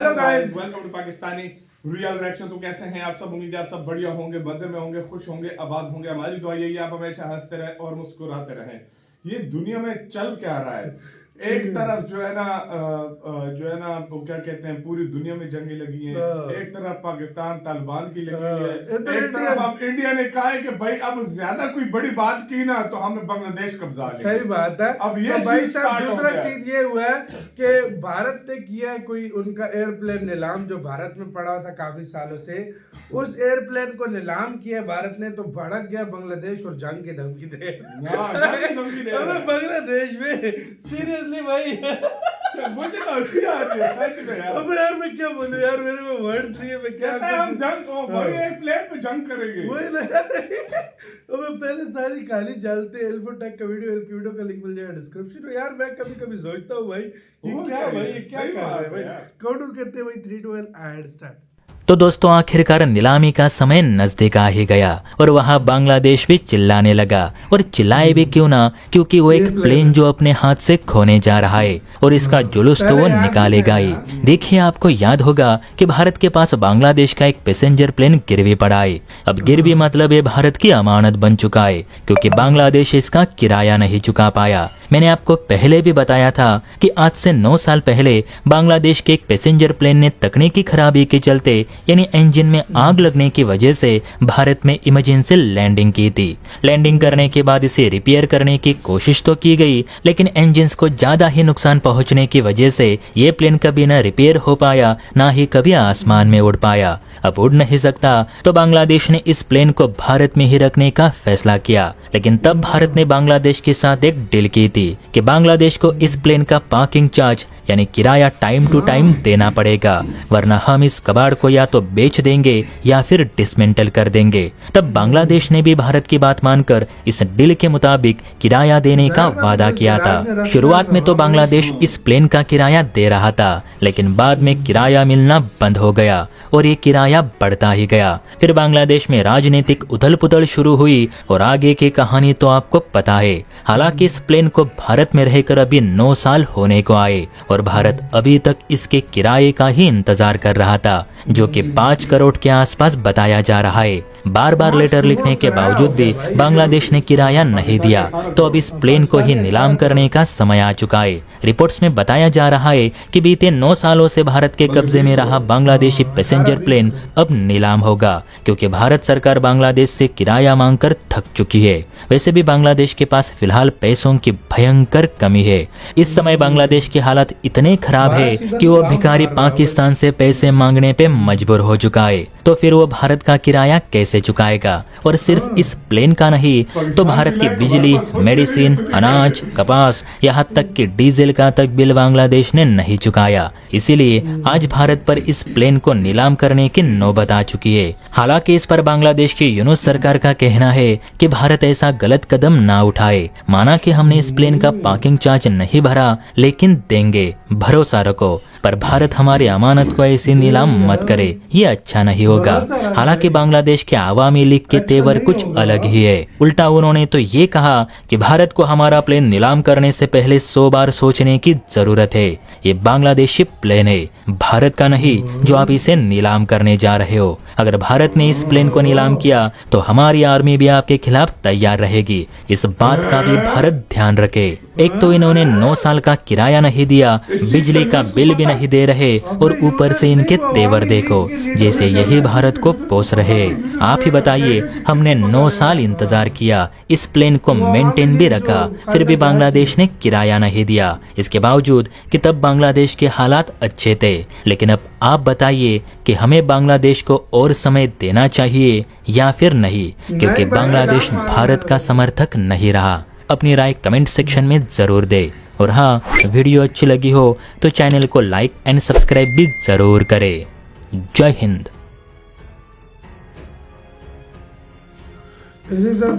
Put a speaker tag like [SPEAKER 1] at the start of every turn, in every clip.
[SPEAKER 1] Hello guys,
[SPEAKER 2] welcome to Pakistani real reaction. तो कैसे हैं आप सब? उम्मीद है आप सब बढ़िया होंगे, मजे में होंगे, खुश होंगे, आबाद होंगे। हमारी दुआ यही है आप हमेशा हंसते रहें और मुस्कुराते रहें। ये दुनिया में चल क्या रहा है? एक तरफ जो है ना वो क्या कहते हैं, पूरी दुनिया में जंगें लगी हैं। एक तरफ पाकिस्तान तालिबान की लगी हुई है,
[SPEAKER 1] इधर
[SPEAKER 2] एक तरफ अब इंडिया ने कहा है कि भाई अब ज्यादा कोई बड़ी बात की ना तो हमने बांग्लादेश कब्जा लेंगे।
[SPEAKER 1] सही बात है।
[SPEAKER 2] अब ये
[SPEAKER 1] तो भाई
[SPEAKER 2] सीन
[SPEAKER 1] साहब
[SPEAKER 2] स्टार्ट हो
[SPEAKER 1] दूसरा
[SPEAKER 2] गया।
[SPEAKER 1] सीन ये हुआ है कि भारत ने किया है कोई उनका एयरप्लेन नीलाम जो भारत में पड़ा था काफी सालों से। उस एयरप्लेन को नीलाम किया भारत ने, तो भड़क गया बांग्लादेश और जंग की धमकी दे
[SPEAKER 2] अबे
[SPEAKER 1] बांग्लादेश में सीरियसली भाई
[SPEAKER 2] मुझे तो हंसी आ रही है सच में यार।
[SPEAKER 1] अबे यार मैं क्या बोलूं यार, मेरे में वर्ड्स नहीं है। मैं क्या
[SPEAKER 2] कहता है हम जंग वही एक प्लेन पे जंग करेंगे।
[SPEAKER 1] वही लगा अबे पहले सारी कहानी जानते हैं। एल्फोटेक का वीडियो का लिंक मिल जाएगा डिस्क्रिप्शन में। यार मैं कभी कभी सोचता हूँ भाई ये क्या भाई, ये क्या कर रहा है भाई। काउंट करते हैं भाई 3 2 1 एंड स्टार्ट।
[SPEAKER 3] तो दोस्तों आखिरकार नीलामी का समय नजदीक आ ही गया और वहां बांग्लादेश भी चिल्लाने लगा। और चिल्लाए भी क्यों ना, क्योंकि वो एक प्लेन जो अपने हाथ से खोने जा रहा है और इसका जुलूस तो वो निकालेगा ही। देखिए आपको याद होगा कि भारत के पास बांग्लादेश का एक पैसेंजर प्लेन गिरवी पड़ा है। अब गिरवी मतलब ये भारत की अमानत बन चुका है, क्योंकि बांग्लादेश इसका किराया नहीं चुका पाया। मैंने आपको पहले भी बताया था कि आज से 9 साल पहले बांग्लादेश के एक पैसेंजर प्लेन ने तकनीकी खराबी के चलते यानी इंजन में आग लगने की वजह से भारत में इमरजेंसी लैंडिंग की थी। लैंडिंग करने के बाद इसे रिपेयर करने की कोशिश तो की गई, लेकिन इंजन को ज्यादा ही नुकसान पहुंचने की वजह से ये प्लेन कभी न रिपेयर हो पाया, ना ही कभी आसमान में उड़ पाया। अब उड़ नहीं सकता तो बांग्लादेश ने इस प्लेन को भारत में ही रखने का फैसला किया। लेकिन तब भारत ने बांग्लादेश के साथ एक डील की थी कि बांग्लादेश को इस प्लेन का पार्किंग चार्ज यानी किराया टाइम टू टाइम देना पड़ेगा, वरना हम इस कबाड़ को या तो बेच देंगे या फिर डिसमेंटल कर देंगे। तब बांग्लादेश ने भी भारत की बात मानकर इस डील के मुताबिक किराया देने का वादा किया था। शुरुआत में तो बांग्लादेश इस प्लेन का किराया दे रहा था, लेकिन बाद में किराया मिलना बंद हो गया और ये किराया बढ़ता ही गया। फिर बांग्लादेश में राजनीतिक उथल पुथल शुरू हुई और आगे की कहानी तो आपको पता है। हालांकि इस प्लेन को भारत में रहकर अभी 9 साल होने को आए और भारत अभी तक इसके किराए का ही इंतजार कर रहा था, जो कि 5 करोड़ के आसपास बताया जा रहा है। बार बार लेटर लिखने के बावजूद भी बांग्लादेश ने किराया नहीं दिया, तो अब इस प्लेन को ही नीलाम करने का समय आ चुका है। रिपोर्ट्स में बताया जा रहा है कि बीते 9 सालों से भारत के कब्जे में रहा बांग्लादेशी पैसेंजर प्लेन अब नीलाम होगा, क्योंकि भारत सरकार बांग्लादेश से किराया मांगकर थक चुकी है। वैसे भी बांग्लादेश के पास फिलहाल पैसों की भयंकर कमी है। इस समय बांग्लादेश की हालत इतने खराब है कि वो भिखारी पाकिस्तान से पैसे मांगने पे मजबूर हो चुका है। तो फिर वो भारत का किराया कैसे चुकाएगा? और सिर्फ इस प्लेन का नहीं, तो भारत की बिजली, मेडिसिन, अनाज, कपास, यहाँ तक कि डीजल का तक बिल बांग्लादेश ने नहीं चुकाया। इसीलिए आज भारत पर इस प्लेन को नीलाम करने की नौबत आ चुकी है। हालांकि इस पर बांग्लादेश की यूनुस सरकार का कहना है कि भारत ऐसा गलत कदम ना उठाए। माना कि हमने इस प्लेन का पार्किंग चार्ज नहीं भरा, लेकिन देंगे, भरोसा रखो। पर भारत हमारी अमानत को ऐसे नीलाम मत करे, ये अच्छा नहीं होगा। हालांकि बांग्लादेश के आवामी लीग के तेवर कुछ अलग ही है। उल्टा उन्होंने तो ये कहा कि भारत को हमारा प्लेन नीलाम करने से पहले 100 बार सोचने की जरूरत है। ये बांग्लादेशी प्लेन है, भारत का नहीं, जो आप इसे नीलाम करने जा रहे हो। अगर भारत ने इस प्लेन को नीलाम किया तो हमारी आर्मी भी आपके खिलाफ तैयार रहेगी। इस बात का भी भारत ध्यान रखे। एक तो इन्होंने 9 साल का किराया नहीं दिया, बिजली का बिल भी नहीं दे रहे, और ऊपर से इनके तेवर देखो, जैसे यही भारत को पोस रहे। आप ही बताइए, हमने 9 साल इंतजार किया, इस प्लेन को मेंटेन भी रखा, फिर भी बांग्लादेश ने किराया नहीं दिया। इसके बावजूद कि तब बांग्लादेश के हालात अच्छे थे। लेकिन अब आप बताइए कि हमें बांग्लादेश को और समय देना चाहिए या फिर नहीं, क्योंकि बांग्लादेश भारत का समर्थक नहीं रहा। अपनी राय कमेंट सेक्शन में जरूर दे। और हाँ, वीडियो अच्छी लगी हो तो चैनल को लाइक एंड सब्सक्राइब भी जरूर करें। जय हिंद।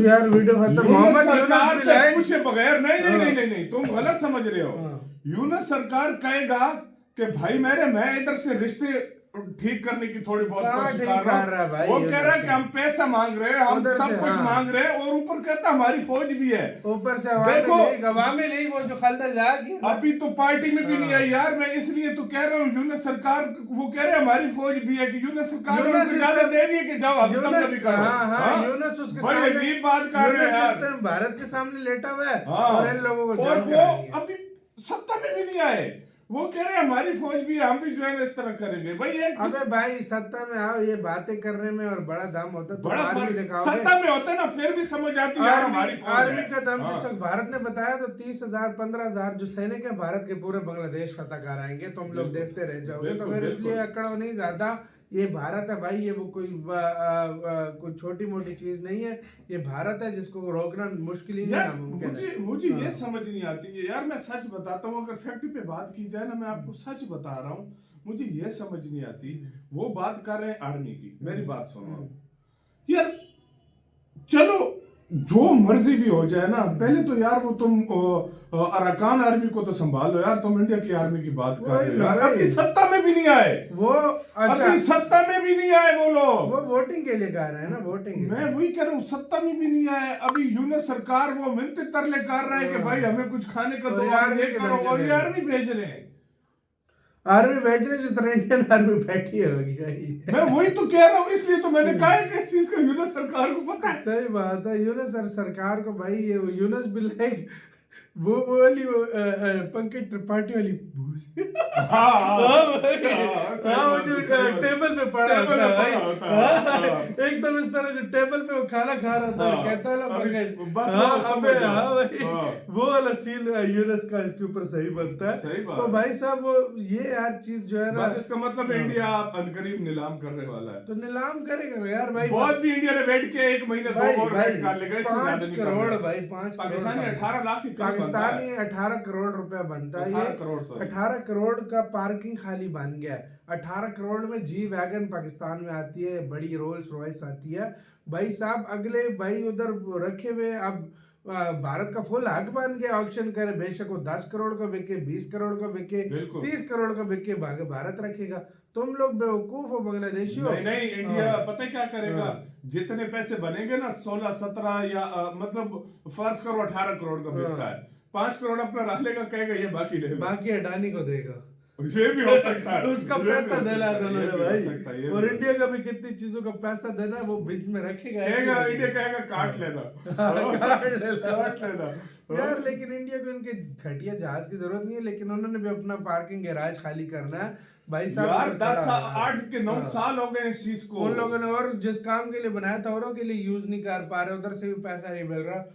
[SPEAKER 1] यार वीडियो खत्म। मोहम्मद
[SPEAKER 2] सरकार से पूछे बगैर नहीं, तुम गलत समझ रहे हो। यूनुस सरकार कहेगा कि भाई मैं इधर से रिश्ते ठीक करने की थोड़ी बहुत
[SPEAKER 1] कहाँ
[SPEAKER 2] कोशिश
[SPEAKER 1] ठीक
[SPEAKER 2] कर रहा
[SPEAKER 1] कर रहा है भाई,
[SPEAKER 2] हूँ। वो
[SPEAKER 1] ये
[SPEAKER 2] कह रहा है
[SPEAKER 1] उधर
[SPEAKER 2] कि हम पैसा मांग रहे हैं, हम
[SPEAKER 1] उधर
[SPEAKER 2] सब
[SPEAKER 1] से,
[SPEAKER 2] कुछ
[SPEAKER 1] हाँ।
[SPEAKER 2] मांग रहे हैं, और ऊपर कहता हमारी फौज भी है।
[SPEAKER 1] ऊपर से
[SPEAKER 2] देखो,
[SPEAKER 1] अवामी लीग वो जो खालदा जाग
[SPEAKER 2] अभी तो पार्टी में भी नहीं
[SPEAKER 1] हाँ।
[SPEAKER 2] आई यार। मैं इसलिए तो कह रहा हूँ यूनस सरकार, वो कह रहे हैं हमारी फौज भी है, कि यूनस सरकार ने उनको इजाजत दे दी है कि जाओ अब तुम कभी करो।
[SPEAKER 1] हाँ हाँ
[SPEAKER 2] हाँ?
[SPEAKER 1] यूनस उसके
[SPEAKER 2] बड़ी
[SPEAKER 1] सामने
[SPEAKER 2] अजीब बात कर रहे हैं
[SPEAKER 1] यूनस
[SPEAKER 2] यार।
[SPEAKER 1] सिस्टम भारत के सामने लेटा हुआ है
[SPEAKER 2] हाँ।
[SPEAKER 1] और इन लोगों को
[SPEAKER 2] और
[SPEAKER 1] जंग
[SPEAKER 2] वो
[SPEAKER 1] करानी है।
[SPEAKER 2] अभी सत्ता में भी नहीं आए, वो कह रहे हैं हमारी फौज भी है, हम भी जो है इस तरह करेंगे। भाई एक
[SPEAKER 1] अबे भाई सत्ता में आओ, ये बातें करने में और बड़ा दम होता तो
[SPEAKER 2] बड़ा
[SPEAKER 1] आर्मी
[SPEAKER 2] फर्क
[SPEAKER 1] दिखाओगे।
[SPEAKER 2] सत्ता में होता है ना, फिर भी समझ आती है यार हमारी फौज
[SPEAKER 1] आर्मी
[SPEAKER 2] है।
[SPEAKER 1] का दम
[SPEAKER 2] हाँ।
[SPEAKER 1] जिस वक्त भारत ने बताया तो 30,000 15,000 जो सैनिक है भारत के पूरे बांग्लादेश फतह कर आएंगे, तुम लोग
[SPEAKER 2] बिल्कुल।
[SPEAKER 1] देखते रह जाओगे। तो
[SPEAKER 2] बिल्कुल,
[SPEAKER 1] फिर
[SPEAKER 2] बिल्कुल।
[SPEAKER 1] इसलिए अकड़ो नहीं ज्यादा, ये भारत है भाई, ये वो कोई कोई छोटी मोटी चीज नहीं है, ये भारत है जिसको रोकना मुश्किल ही नहीं,
[SPEAKER 2] यार
[SPEAKER 1] नामुमकिन
[SPEAKER 2] मुझे
[SPEAKER 1] है।
[SPEAKER 2] मुझे ये
[SPEAKER 1] हाँ।
[SPEAKER 2] समझ नहीं आती है यार। मैं सच बताता हूँ, अगर फैक्ट पे बात की जाए ना, मैं आपको सच बता रहा हूँ, मुझे ये समझ नहीं आती। वो बात कर रहे हैं आर्मी की, मेरी बात सुनो आप यार। चलो जो मर्जी भी हो जाए ना, पहले तो यार वो तुम अराकान आर्मी को तो संभालो यार। तुम इंडिया की आर्मी की बात कर रहे हो यार।
[SPEAKER 1] वही।
[SPEAKER 2] अभी सत्ता में भी नहीं आए
[SPEAKER 1] वो अच्छा
[SPEAKER 2] अभी सत्ता में भी नहीं आए वो लोग।
[SPEAKER 1] वो वोटिंग के लिए कह रहे हैं ना, वोटिंग
[SPEAKER 2] मैं वही कह रहा हूँ, सत्ता में भी नहीं आए। अभी यूनियन सरकार वो मिलते तरले कर रहा है कि भाई हमें कुछ खाने का
[SPEAKER 1] और
[SPEAKER 2] दो,
[SPEAKER 1] ये
[SPEAKER 2] आप
[SPEAKER 1] आर्मी
[SPEAKER 2] ये
[SPEAKER 1] के
[SPEAKER 2] करो,
[SPEAKER 1] धमकी
[SPEAKER 2] और
[SPEAKER 1] दे
[SPEAKER 2] ये
[SPEAKER 1] रहे हैं।
[SPEAKER 2] आर्मी भेज रहे हैं।
[SPEAKER 1] आर्मी भेज रहे जिस तरह इंडियन आर्मी बैठी होगी भाई।
[SPEAKER 2] मैं वही तो कह रहा हूँ, इसलिए तो मैंने कहा है कि इस चीज का यूनियन सरकार को पता है।
[SPEAKER 1] सही बात है, यूनस सरकार को भाई, ये यूनस बिल वो वाली पंकज त्रिपाठी वाली भूस। हाँ भाई, हाँ वो जो टेबल पे पड़ा होता है भाई, एकदम इस तरह जो टेबल पे वो खाना खा रहा था, कहता है ना पंकज,
[SPEAKER 2] बस
[SPEAKER 1] हाँ
[SPEAKER 2] वो
[SPEAKER 1] अबे
[SPEAKER 2] समझ जाओ।
[SPEAKER 1] हाँ भाई,
[SPEAKER 2] हाँ।
[SPEAKER 1] वो वाला सीन यूनस का इसके ऊपर सही बनता है।
[SPEAKER 2] सही बात
[SPEAKER 1] तो
[SPEAKER 2] है।
[SPEAKER 1] भाई साहब वो ये यार चीज जो है ना,
[SPEAKER 2] बस इसका मतलब इंडिया अनकरीब नीलाम करने वाला है।
[SPEAKER 1] तो नीलाम करेगा यार भाई।
[SPEAKER 2] बहुत भी इंडिया ने बैठ के 1 महीने 2 और वेट कर लेगा, इससे ज्यादा
[SPEAKER 1] 5
[SPEAKER 2] नहीं
[SPEAKER 1] करोड़
[SPEAKER 2] करना।
[SPEAKER 1] भाई, 5
[SPEAKER 2] पाकिस्तानी 18 लाख के करीब बनता
[SPEAKER 1] पाकिस्तानी
[SPEAKER 2] है।
[SPEAKER 1] 18 करोड़ रुपया बनता है।
[SPEAKER 2] 18 करोड़, sorry।
[SPEAKER 1] 18 करोड़ का पार्किंग खाली बन गया है। 18 करोड़ में जी वैगन पाकिस्तान में आती है, बड़ी रोल्स रॉयस आती है भाई साहब। अगले भाई उधर रखे हुए, अब भारत का फुल हक बन गया, ऑक्शन करे, बेशक वो 10 करोड़ का बिके, 20 करोड़ का बिके,
[SPEAKER 2] बिल्कुल।
[SPEAKER 1] 30 करोड़ का बिके, भारत रखेगा। तुम लोग बेवकूफ हो बांग्लादेशी हो।
[SPEAKER 2] नहीं नहीं, इंडिया
[SPEAKER 1] हाँ।
[SPEAKER 2] पता है क्या करेगा? जितने पैसे बनेंगे ना, 16 17 या मतलब फर्ज करो 18 करोड़ का बिकता है, 5 करोड़ अपना रख लेगा, कहेगा ये बाकी ले लो।
[SPEAKER 1] बाकी अडानी को देगा,
[SPEAKER 2] ये भी हो सकता है।
[SPEAKER 1] उसका
[SPEAKER 2] ये भी
[SPEAKER 1] पैसा
[SPEAKER 2] हो
[SPEAKER 1] देना
[SPEAKER 2] सकता है,
[SPEAKER 1] दोनों
[SPEAKER 2] ये
[SPEAKER 1] ने
[SPEAKER 2] भी हो
[SPEAKER 1] भाई,
[SPEAKER 2] सकता है, ये भी
[SPEAKER 1] और
[SPEAKER 2] हो
[SPEAKER 1] इंडिया का भी कितनी चीजों का पैसा देना है वो बीच में रखेगा,
[SPEAKER 2] कहेगा इंडिया कहेगा काट लेना।
[SPEAKER 1] काट लेना।
[SPEAKER 2] काट लेना।
[SPEAKER 1] यार लेकिन इंडिया को इनके घटिया जहाज की जरूरत नहीं है, लेकिन उन्होंने भी अपना पार्किंग गैराज खाली करना है भाई साहब।
[SPEAKER 2] यार
[SPEAKER 1] उधर
[SPEAKER 2] 10
[SPEAKER 1] खड़ा है।
[SPEAKER 2] 8 के 9
[SPEAKER 1] हाँ।
[SPEAKER 2] साल हो गए इस चीज को।
[SPEAKER 1] उन लोगों ने और जिस काम के लिए बनाया था औरों के लिए यूज नहीं कर पा रहे, उधर से भी पैसा नहीं मिल रहा।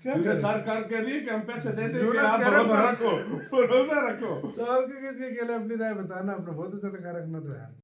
[SPEAKER 1] क्या
[SPEAKER 2] यूनियन
[SPEAKER 1] करें?
[SPEAKER 2] सरकार कह रही है कि हम पैसे दे देंगे,
[SPEAKER 1] यूनियन
[SPEAKER 2] आप
[SPEAKER 1] कह रहा
[SPEAKER 2] भरोसा
[SPEAKER 1] भरोसा
[SPEAKER 2] रखो, भरोसा रखो।
[SPEAKER 1] तो आपके किसके लिए अपनी राय बताना, अपना बहुत ज्यादा ख्याल रखना तो यार।